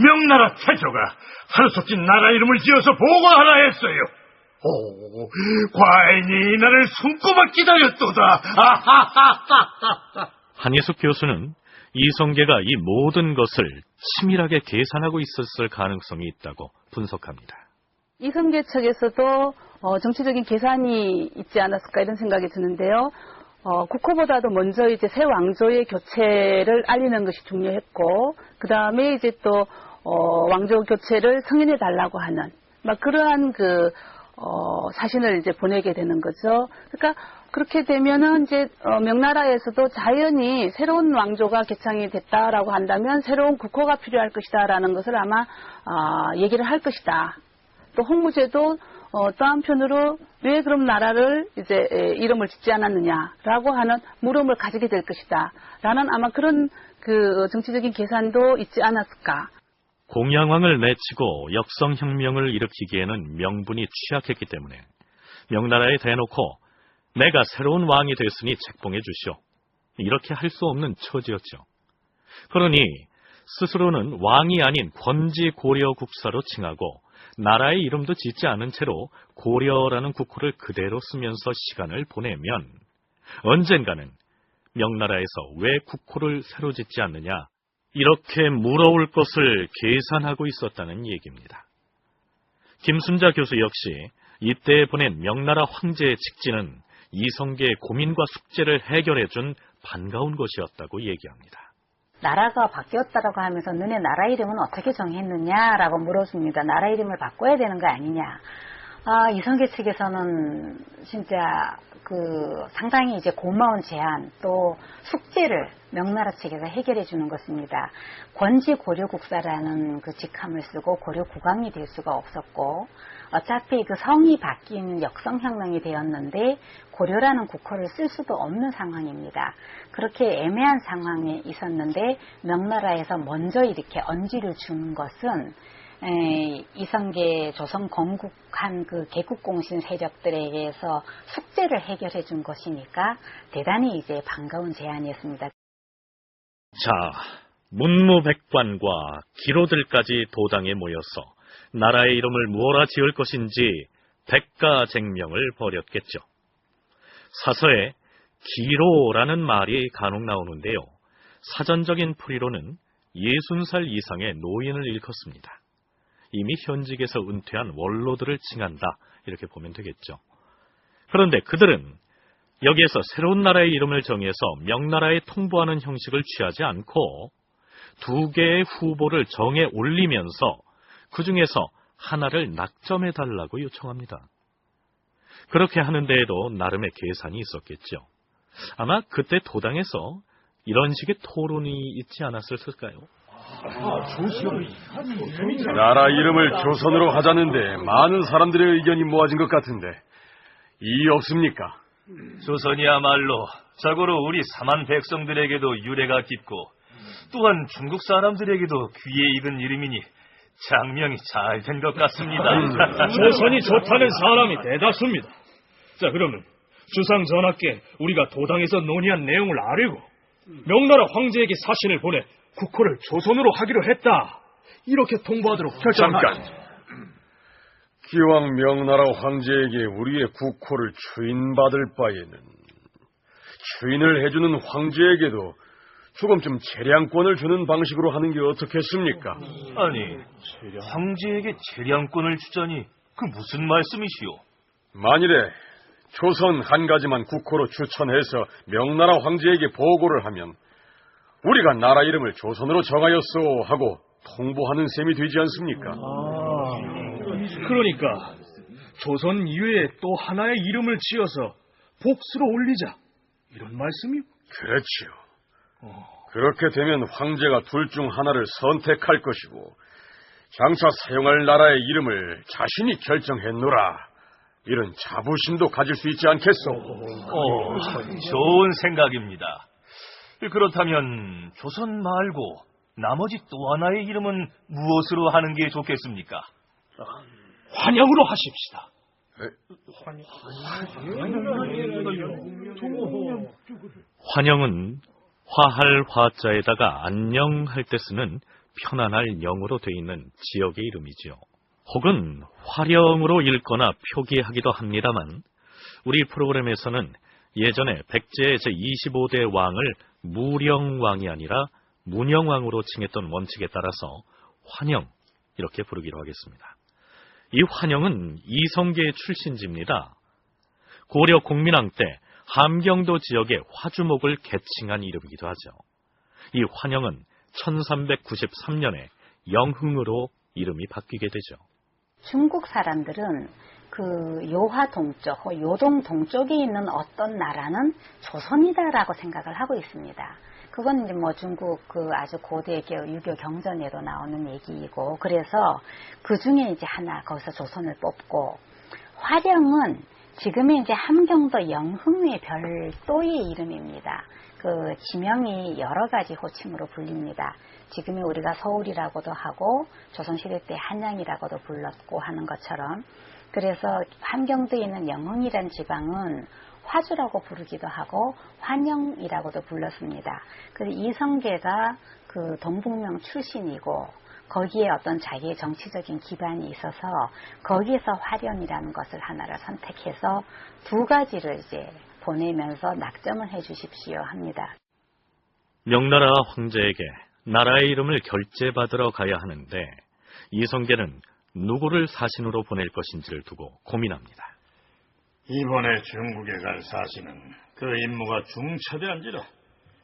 명나라 태조가 하루속히 나라 이름을 지어서 보고하라 했어요. 오, 과인이 이날을 손꼽아 기다렸도다. 한희숙 교수는 이성계가 이 모든 것을 치밀하게 계산하고 있었을 가능성이 있다고 분석합니다. 이성계 측에서도 정치적인 계산이 있지 않았을까 이런 생각이 드는데요. 국호보다도 먼저 이제 새 왕조의 교체를 알리는 것이 중요했고, 그 다음에 이제 또 왕조 교체를 승인해 달라고 하는 막 그러한 사신을 이제 보내게 되는 거죠. 그러니까 그렇게 되면은 이제 명나라에서도 자연히 새로운 왕조가 개창이 됐다라고 한다면 새로운 국호가 필요할 것이다라는 것을 아마 얘기를 할 것이다. 또 홍무제도 또 한편으로 왜 그럼 나라를 이제 이름을 짓지 않았느냐라고 하는 물음을 가지게 될 것이다라는 아마 그런 정치적인 계산도 있지 않았을까. 공양왕을 내치고 역성혁명을 일으키기에는 명분이 취약했기 때문에 명나라에 대놓고 내가 새로운 왕이 됐으니 책봉해 주시오. 이렇게 할 수 없는 처지였죠. 그러니 스스로는 왕이 아닌 권지 고려 국사로 칭하고 나라의 이름도 짓지 않은 채로 고려라는 국호를 그대로 쓰면서 시간을 보내면 언젠가는 명나라에서 왜 국호를 새로 짓지 않느냐 이렇게 물어올 것을 계산하고 있었다는 얘기입니다. 김순자 교수 역시 이때 보낸 명나라 황제의 직진은 이성계의 고민과 숙제를 해결해준 반가운 것이었다고 얘기합니다. 나라가 바뀌었다라고 하면서 너네 나라 이름은 어떻게 정했느냐라고 물어줍니다. 나라 이름을 바꿔야 되는 거 아니냐. 이성계 측에서는 진짜 상당히 이제 고마운 제안 또 숙제를 명나라 측에서 해결해 주는 것입니다. 권지 고려국사라는 그 직함을 쓰고 고려국왕이 될 수가 없었고 어차피 그 성이 바뀐 역성혁명이 되었는데 고려라는 국호를 쓸 수도 없는 상황입니다. 그렇게 애매한 상황에 있었는데 명나라에서 먼저 이렇게 언지를 주는 것은 이성계 조선 건국한 그 개국공신 세력들에게서 숙제를 해결해 준 것이니까 대단히 이제 반가운 제안이었습니다. 자, 문무백관과 기로들까지 도당에 모여서 나라의 이름을 무엇라 지을 것인지 백가쟁명을 벌였겠죠. 사서에 기로라는 말이 간혹 나오는데요. 사전적인 풀이로는 60살 이상의 노인을 일컫습니다. 이미 현직에서 은퇴한 원로들을 칭한다 이렇게 보면 되겠죠. 그런데 그들은 여기에서 새로운 나라의 이름을 정해서 명나라에 통보하는 형식을 취하지 않고 두 개의 후보를 정해 올리면서 그 중에서 하나를 낙점해달라고 요청합니다. 그렇게 하는 데에도 나름의 계산이 있었겠죠. 아마 그때 도당에서 이런 식의 토론이 있지 않았을까요? 나라 이름을 조선으로 하자는데 많은 사람들의 의견이 모아진 것 같은데 이의 없습니까? 조선이야말로 자고로 우리 삼한 백성들에게도 유래가 깊고 또한 중국 사람들에게도 귀에 익은 이름이니 장명이 잘 된 것 같습니다. 조선이 좋다는 사람이 대다수입니다. 자, 그러면 주상 전하께 우리가 도당에서 논의한 내용을 아뢰고 명나라 황제에게 사신을 보내 국호를 조선으로 하기로 했다. 이렇게 통보하도록 결정하자. 잠깐. 기왕 명나라 황제에게 우리의 국호를 추인받을 바에는 추인을 해주는 황제에게도 조금쯤 재량권을 주는 방식으로 하는 게 어떻겠습니까? 아니, 황제에게 재량권을 주자니 그 무슨 말씀이시오? 만일에 조선 한 가지만 국호로 추천해서 명나라 황제에게 보고를 하면 우리가 나라 이름을 조선으로 정하였소 하고 통보하는 셈이 되지 않습니까? 그러니까 조선 이외에 또 하나의 이름을 지어서 복수로 올리자, 이런 말씀이요? 그렇지요. 그렇게 되면 황제가 둘 중 하나를 선택할 것이고 장차 사용할 나라의 이름을 자신이 결정했노라, 이런 자부심도 가질 수 있지 않겠소? 좋은 생각입니다. 그렇다면 조선 말고 나머지 또 하나의 이름은 무엇으로 하는 게 좋겠습니까? 환영으로 하십시다. 환영은 화할 화자에다가 안녕할 때 쓰는 편안할 영으로 돼 있는 지역의 이름이지요. 혹은 화령으로 읽거나 표기하기도 합니다만 우리 프로그램에서는 예전에 백제 제25대 왕을 무령왕이 아니라 문영왕으로 칭했던 원칙에 따라서 환영, 이렇게 부르기로 하겠습니다. 이 환영은 이성계의 출신지입니다. 고려 공민왕 때 함경도 지역의 화주목을 개칭한 이름이기도 하죠. 이 환영은 1393년에 영흥으로 이름이 바뀌게 되죠. 중국 사람들은 그 요하 동쪽, 요동 동쪽에 있는 어떤 나라는 조선이다라고 생각을 하고 있습니다. 그건 이제 뭐 중국 그 아주 고대 유교 경전에도 나오는 얘기이고, 그래서 그 중에 이제 하나 거기서 조선을 뽑고, 화령은 지금의 이제 함경도 영흥의 별도의 이름입니다. 그 지명이 여러 가지 호칭으로 불립니다. 지금의 우리가 서울이라고도 하고 조선시대 때 한양이라고도 불렀고 하는 것처럼, 그래서 함경도에 있는 영흥이란 지방은 화주라고 부르기도 하고 환영이라고도 불렀습니다. 그래서 이성계가 그 동북명 출신이고 거기에 어떤 자기의 정치적인 기반이 있어서 거기에서 화령이라는 것을 하나를 선택해서 두 가지를 이제 보내면서 낙점을 해 주십시오 합니다. 명나라 황제에게 나라의 이름을 결제받으러 가야 하는데 이성계는 누구를 사신으로 보낼 것인지를 두고 고민합니다. 이번에 중국에 갈 사신은 그 임무가 중차대한지라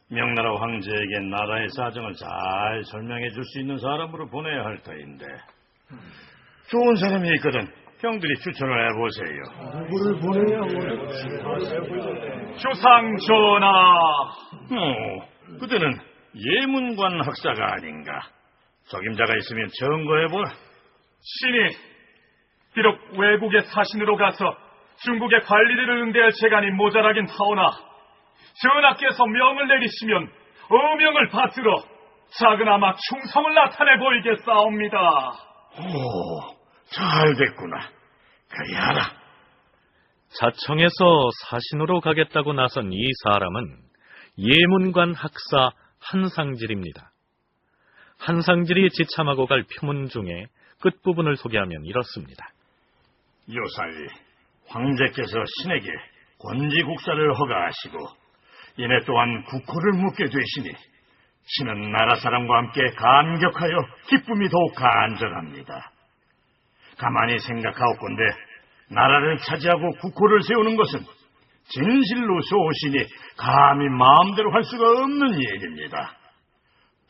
명나라 황제에게 나라의 사정을 잘 설명해 줄 수 있는 사람으로 보내야 할 터인데, 좋은 사람이 있거든 형들이 추천을 해보세요. 누구를 보내냐? 주상 전하. 그대는 예문관 학사가 아닌가? 적임자가 있으면 청거해보라. 신이 비록 외국의 사신으로 가서 중국의 관리들을 응대할 재간이 모자라긴 하오나 전하께서 명을 내리시면 어명을 받들어 작은아마 충성을 나타내 보이겠사옵니다. 오, 잘 됐구나. 그리 하라. 자청에서 사신으로 가겠다고 나선 이 사람은 예문관 학사 한상질입니다. 한상질이 지참하고 갈 표문 중에 끝부분을 소개하면 이렇습니다. 요살리, 황제께서 신에게 권지국사를 허가하시고 이내 또한 국호를 묻게 되시니 신은 나라 사람과 함께 감격하여 기쁨이 더욱 간절합니다. 가만히 생각하옵건대 나라를 차지하고 국호를 세우는 것은 진실로 소신이 감히 마음대로 할 수가 없는 일입니다.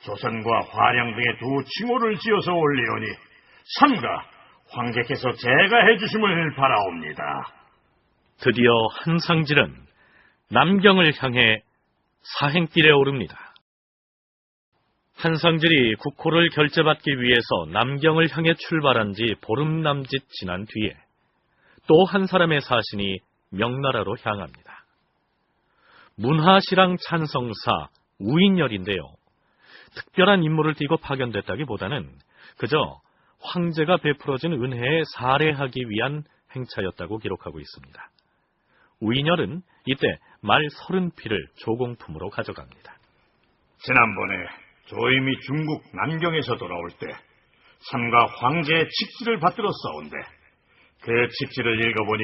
조선과 화령 등의 두 칭호를 지어서 올리오니 삼가 황제께서 제가 해주심을 바라옵니다. 드디어 한상질은 남경을 향해 사행길에 오릅니다. 한상질이 국호를 결제받기 위해서 남경을 향해 출발한 지 보름 남짓 지난 뒤에 또 한 사람의 사신이 명나라로 향합니다. 문하시랑 찬성사 우인열인데요. 특별한 임무를 띠고 파견됐다기보다는 그저 황제가 베풀어진 은혜에 사례하기 위한 행차였다고 기록하고 있습니다. 우인열은 이때 말 30피를 조공품으로 가져갑니다. 지난번에 조임이 중국 남경에서 돌아올 때 삼가 황제의 직지를 받들어 싸운데 그 직지를 읽어보니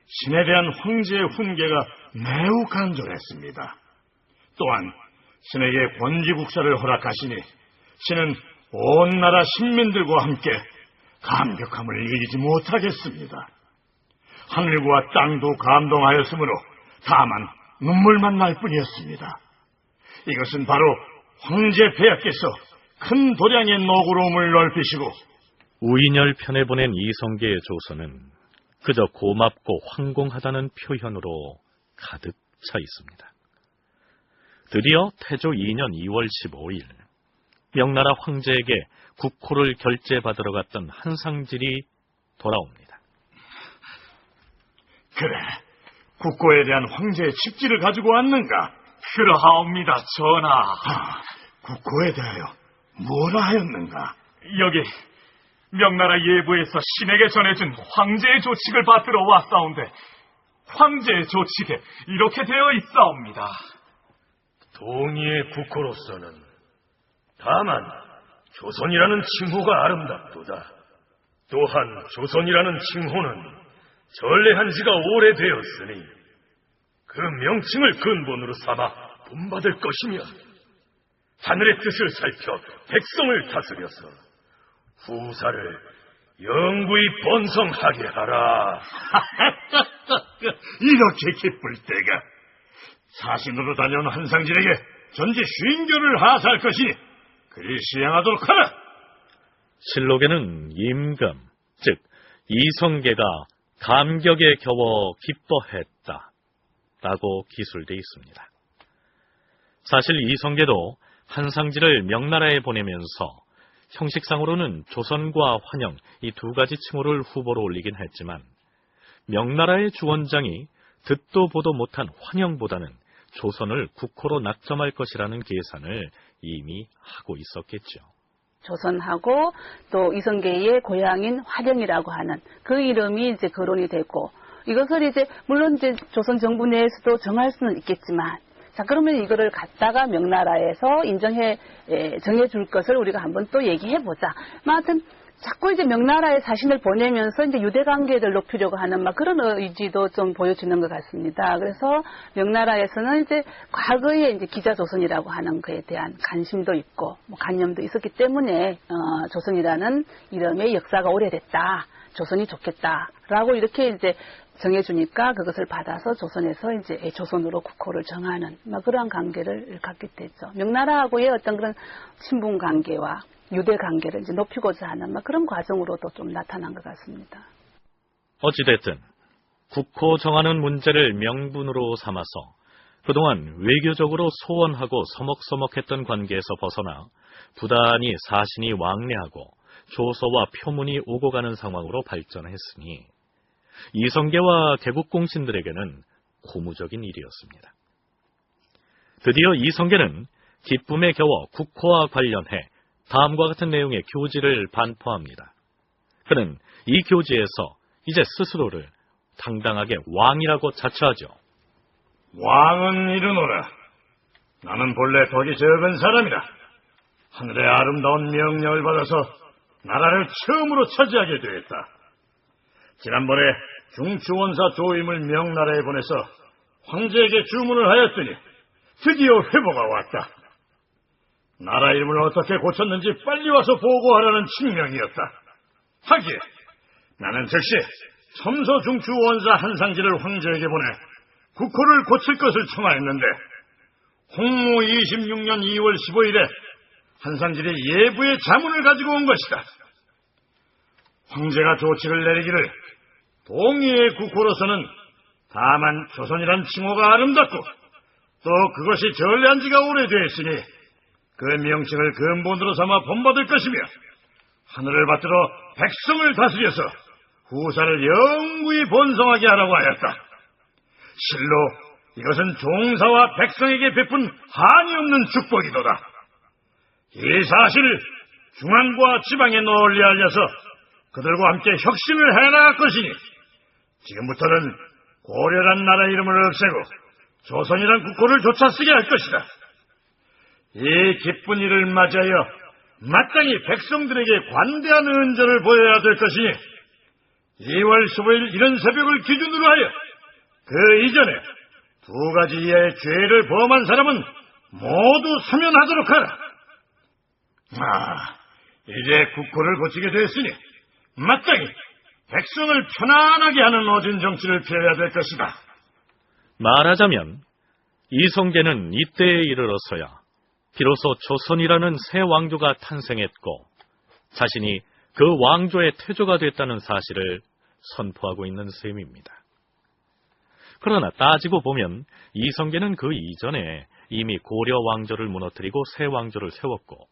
신에 대한 황제의 훈계가 매우 간절했습니다. 또한 신에게 권지국사를 허락하시니 신은 온 나라 신민들과 함께 감격함을 이기지 못하겠습니다. 하늘과 땅도 감동하였으므로 다만 눈물만 날 뿐이었습니다. 이것은 바로 황제 폐하께서 큰 도량의 노고로움을 넓히시고 우인열 편에 보낸 이성계의 조서는 그저 고맙고 황공하다는 표현으로 가득 차 있습니다. 드디어 태조 2년 2월 15일 명나라 황제에게 국호를 결제받으러 갔던 한상질이 돌아옵니다. 그래, 국고에 대한 황제의 칙지를 가지고 왔는가? 그러하옵니다, 전하. 국고에 대하여 뭐라 하였는가? 여기 명나라 예부에서 신에게 전해준 황제의 조칙을 받들어 왔사온데 황제의 조칙에 이렇게 되어 있사옵니다. 동의의 국호로서는 다만 조선이라는 칭호가 아름답도다. 또한 조선이라는 칭호는 전래한 지가 오래되었으니 그 명칭을 근본으로 삼아 본받을 것이며 하늘의 뜻을 살펴 백성을 다스려서 후사를 영구히 번성하게 하라. 이렇게 기쁠 때가 사신으로 다녀온 한상진에게 전지 쉰교를 하사할 것이니 그리 시행하도록 하라. 실록에는 임금, 즉 이성계가 감격에 겨워 기뻐했다 라고 기술되어 있습니다. 사실 이성계도 한상지를 명나라에 보내면서 형식상으로는 조선과 환영 이 두 가지 칭호를 후보로 올리긴 했지만 명나라의 주원장이 듣도 보도 못한 환영보다는 조선을 국호로 낙점할 것이라는 계산을 이미 하고 있었겠죠. 조선하고 또 이성계의 고향인 화령이라고 하는 그 이름이 이제 거론이 되고 이것을 이제 물론 이제 조선 정부 내에서도 정할 수는 있겠지만 자 그러면 이거를 갖다가 명나라에서 정해줄 것을 우리가 한번 또 얘기해 보자. 하여튼 자꾸 이제 명나라에 사신을 보내면서 이제 유대 관계를 높이려고 하는 막 그런 의지도 좀 보여지는 것 같습니다. 그래서 명나라에서는 이제 과거에 이제 기자조선이라고 하는 것에 대한 관심도 있고 뭐 관념도 있었기 때문에 조선이라는 이름의 역사가 오래됐다. 조선이 좋겠다라고 이렇게 이제 정해주니까 그것을 받아서 조선에서 이제 조선으로 국호를 정하는 막 그러한 관계를 갖게 되죠. 명나라하고의 어떤 그런 친분 관계와 유대 관계를 이제 높이고자 하는 막 그런 과정으로도 좀 나타난 것 같습니다. 어찌됐든 국호 정하는 문제를 명분으로 삼아서 그동안 외교적으로 소원하고 서먹서먹했던 관계에서 벗어나 부단히 사신이 왕래하고 조서와 표문이 오고 가는 상황으로 발전했으니 이성계와 개국공신들에게는 고무적인 일이었습니다. 드디어 이성계는 기쁨에 겨워 국호와 관련해 다음과 같은 내용의 교지를 반포합니다. 그는 이 교지에서 이제 스스로를 당당하게 왕이라고 자처하죠. 왕은 이르노라. 나는 본래 덕이 적은 사람이라. 하늘의 아름다운 명령을 받아서 나라를 처음으로 차지하게 되었다. 지난번에 중추원사 조임을 명나라에 보내서 황제에게 주문을 하였더니 드디어 회보가 왔다. 나라 이름을 어떻게 고쳤는지 빨리 와서 보고하라는 칙명이었다. 하기에 나는 즉시 첨서 중추원사 한상지를 황제에게 보내 국호를 고칠 것을 청하였는데 홍무 26년 2월 15일에 한상질이 예부의 자문을 가지고 온 것이다. 황제가 조칙을 내리기를 동의의 국호로서는 다만 조선이란 칭호가 아름답고 또 그것이 전래한 지가 오래되었으니 그 명칭을 근본으로 삼아 본받을 것이며 하늘을 받들어 백성을 다스려서 후사를 영구히 번성하게 하라고 하였다. 실로 이것은 종사와 백성에게 베푼 한이 없는 축복이도다. 이 사실을 중앙과 지방에 널리 알려서 그들과 함께 혁신을 해나갈 것이니 지금부터는 고려란 나라 이름을 없애고 조선이란 국호를 조차 쓰게 할 것이다. 이 기쁜 일을 맞이하여 마땅히 백성들에게 관대한 은전을 보여야 될 것이니 2월 15일 이런 새벽을 기준으로 하여 그 이전에 두 가지 이하의 죄를 범한 사람은 모두 사면하도록 하라. 이제 국호를 고치게 되었으니 마땅히 백성을 편안하게 하는 어진 정치를 펴야 될 것이다. 말하자면 이성계는 이때에 이르러서야 비로소 조선이라는 새 왕조가 탄생했고 자신이 그 왕조의 태조가 됐다는 사실을 선포하고 있는 셈입니다. 그러나 따지고 보면 이성계는 그 이전에 이미 고려 왕조를 무너뜨리고 새 왕조를 세웠고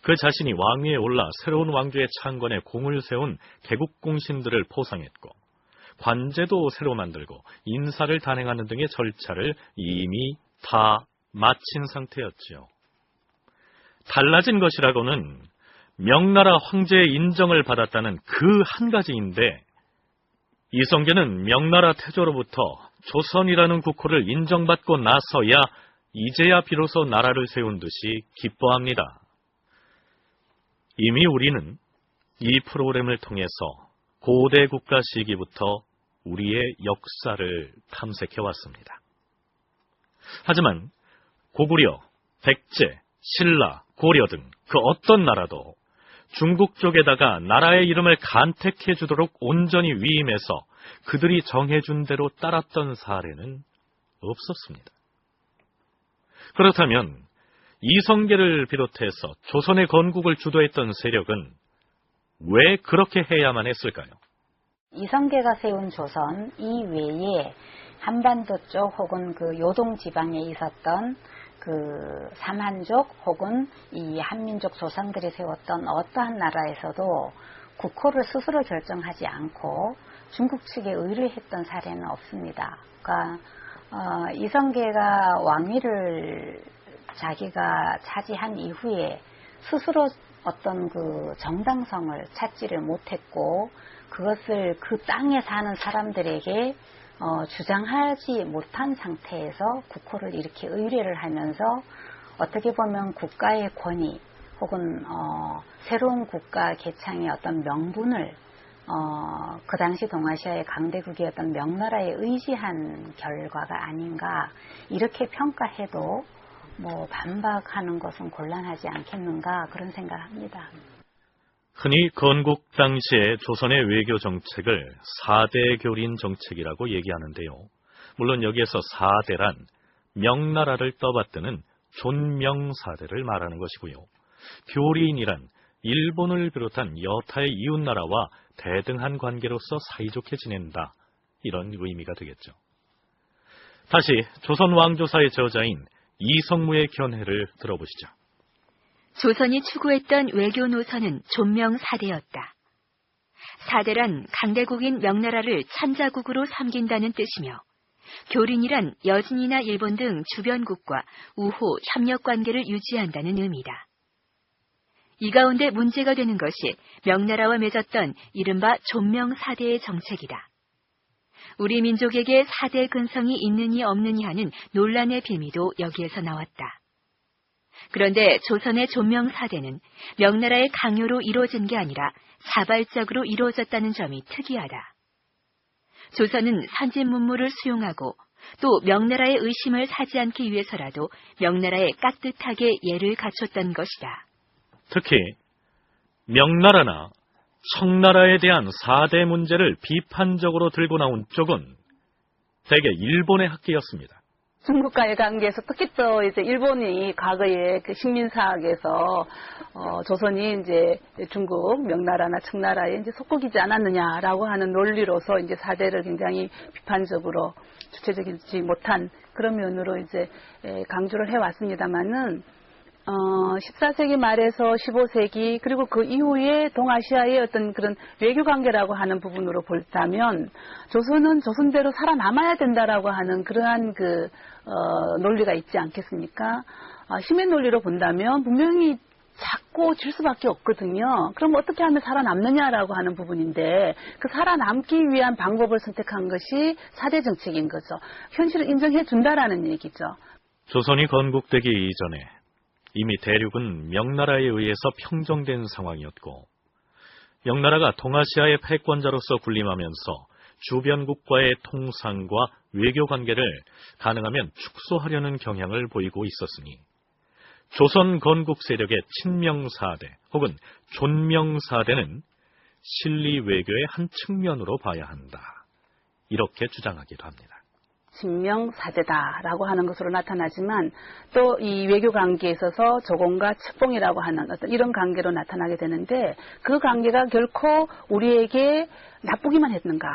그 자신이 왕위에 올라 새로운 왕조의 창건에 공을 세운 개국공신들을 포상했고 관제도 새로 만들고 인사를 단행하는 등의 절차를 이미 다 마친 상태였지요. 달라진 것이라고는 명나라 황제의 인정을 받았다는 그 한 가지인데 이성계는 명나라 태조로부터 조선이라는 국호를 인정받고 나서야 이제야 비로소 나라를 세운 듯이 기뻐합니다. 이미 우리는 이 프로그램을 통해서 고대 국가 시기부터 우리의 역사를 탐색해왔습니다. 하지만 고구려, 백제, 신라, 고려 등 그 어떤 나라도 중국 쪽에다가 나라의 이름을 간택해 주도록 온전히 위임해서 그들이 정해준 대로 따랐던 사례는 없었습니다. 그렇다면 이성계를 비롯해서 조선의 건국을 주도했던 세력은 왜 그렇게 해야만 했을까요? 이성계가 세운 조선 이외에 한반도 쪽 혹은 그 요동 지방에 있었던 그 삼한족 혹은 이 한민족 조상들이 세웠던 어떠한 나라에서도 국호를 스스로 결정하지 않고 중국 측에 의뢰했던 사례는 없습니다. 그러니까 이성계가 왕위를 자기가 차지한 이후에 스스로 어떤 그 정당성을 찾지를 못했고 그것을 그 땅에 사는 사람들에게 주장하지 못한 상태에서 국호를 이렇게 의뢰를 하면서 어떻게 보면 국가의 권위 혹은 새로운 국가 개창의 어떤 명분을 그 당시 동아시아의 강대국이었던 명나라에 의지한 결과가 아닌가 이렇게 평가해도 뭐 반박하는 것은 곤란하지 않겠는가 그런 생각을 합니다. 흔히 건국 당시의 조선의 외교 정책을 4대 교린 정책이라고 얘기하는데요. 물론 여기에서 4대란 명나라를 떠받드는 존명사대를 말하는 것이고요. 교린이란 일본을 비롯한 여타의 이웃나라와 대등한 관계로서 사이좋게 지낸다. 이런 의미가 되겠죠. 다시 조선 왕조사의 저자인 이성무의 견해를 들어보시죠. 조선이 추구했던 외교 노선은 존명사대였다. 사대란 강대국인 명나라를 천자국으로 삼긴다는 뜻이며 교린이란 여진이나 일본 등 주변국과 우호 협력관계를 유지한다는 의미다. 이 가운데 문제가 되는 것이 명나라와 맺었던 이른바 존명사대의 정책이다. 우리 민족에게 사대 근성이 있느니 없느니 하는 논란의 빌미도 여기에서 나왔다. 그런데 조선의 존명사대는 명나라의 강요로 이루어진 게 아니라 자발적으로 이루어졌다는 점이 특이하다. 조선은 선진 문물을 수용하고 또 명나라의 의심을 사지 않기 위해서라도 명나라에 깍듯하게 예를 갖췄던 것이다. 특히 명나라나 청나라에 대한 4대 문제를 비판적으로 들고 나온 쪽은 대개 일본의 학계였습니다. 중국과의 관계에서 특히 또 이제 일본이 과거에 그 식민사학에서 조선이 이제 중국, 명나라나 청나라에 이제 속국이지 않았느냐라고 하는 논리로서 이제 사대를 굉장히 비판적으로 주체적이지 못한 그런 면으로 이제 강조를 해왔습니다만은 14세기 말에서 15세기 그리고 그 이후에 동아시아의 어떤 그런 외교 관계라고 하는 부분으로 볼다면 조선은 조선대로 살아남아야 된다라고 하는 그러한 그 논리가 있지 않겠습니까? 힘의 논리로 본다면 분명히 작고 질 수밖에 없거든요. 그럼 어떻게 하면 살아남느냐라고 하는 부분인데 그 살아남기 위한 방법을 선택한 것이 사대 정책인 거죠. 현실을 인정해 준다라는 얘기죠. 조선이 건국되기 이전에 이미 대륙은 명나라에 의해서 평정된 상황이었고 명나라가 동아시아의 패권자로서 군림하면서 주변국과의 통상과 외교 관계를 가능하면 축소하려는 경향을 보이고 있었으니 조선 건국 세력의 친명사대 혹은 존명사대는 실리 외교의 한 측면으로 봐야 한다. 이렇게 주장하기도 합니다. 신명사제다라고 하는 것으로 나타나지만 또 이 외교 관계에 있어서 조공과 책봉이라고 하는 어떤 이런 관계로 나타나게 되는데 그 관계가 결코 우리에게 나쁘기만 했는가?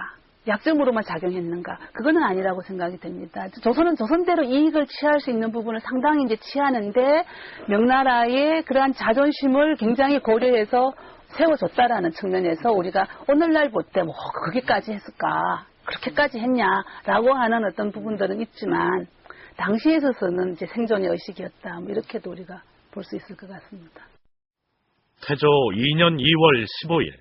약점으로만 작용했는가? 그거는 아니라고 생각이 됩니다. 조선은 조선대로 이익을 취할 수 있는 부분을 상당히 이제 취하는데 명나라의 그러한 자존심을 굉장히 고려해서 세워줬다라는 측면에서 우리가 오늘날 볼 때 뭐 그게까지 했을까? 그렇게까지 했냐라고 하는 어떤 부분들은 있지만 당시에 있어서는 이제 생존의 의식이었다. 뭐 이렇게도 우리가 볼 수 있을 것 같습니다. 태조 2년 2월 15일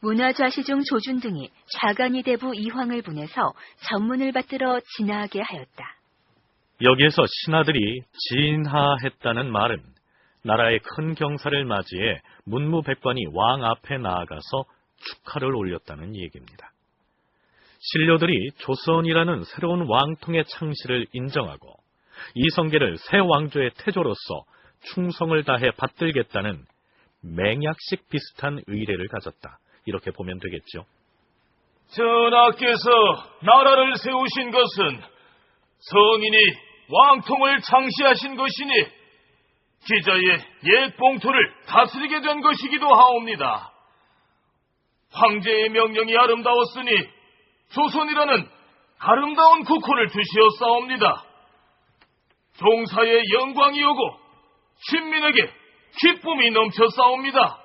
문화좌시종 조준 등이 좌간이 대부 이황을 보내서 전문을 받들어 진하게 하였다. 여기에서 신하들이 진하했다는 말은 나라의 큰 경사를 맞이해 문무백관이 왕 앞에 나아가서 축하를 올렸다는 얘기입니다. 신료들이 조선이라는 새로운 왕통의 창시를 인정하고 이성계를 새 왕조의 태조로서 충성을 다해 받들겠다는 맹약식 비슷한 의례를 가졌다. 이렇게 보면 되겠죠. 전하께서 나라를 세우신 것은 성인이 왕통을 창시하신 것이니 기자의 옛 봉토를 다스리게 된 것이기도 하옵니다. 황제의 명령이 아름다웠으니 조선이라는 아름다운 국호를 주시었사옵니다. 종사의 영광이 오고 신민에게 기쁨이 넘쳤사옵니다.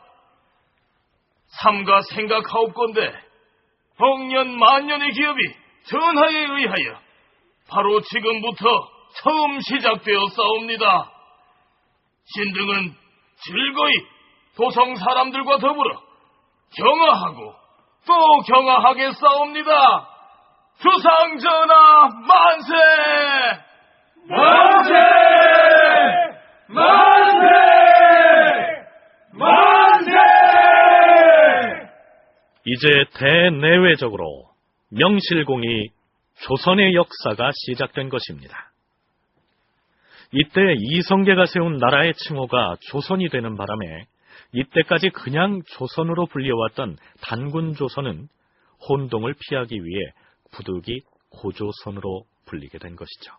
삼가 생각하옵건대 억년 만년의 기업이 전하에 의하여 바로 지금부터 처음 시작되었사옵니다. 신등은 즐거이 도성 사람들과 더불어 경화하고 또 경화하겠사옵니다. 주상전하 만세! 만세! 만세! 만세! 이제 대내외적으로 명실공히 조선의 역사가 시작된 것입니다. 이때 이성계가 세운 나라의 칭호가 조선이 되는 바람에 이때까지 그냥 조선으로 불려왔던 단군 조선은 혼동을 피하기 위해 부득이 고조선으로 불리게 된 것이죠.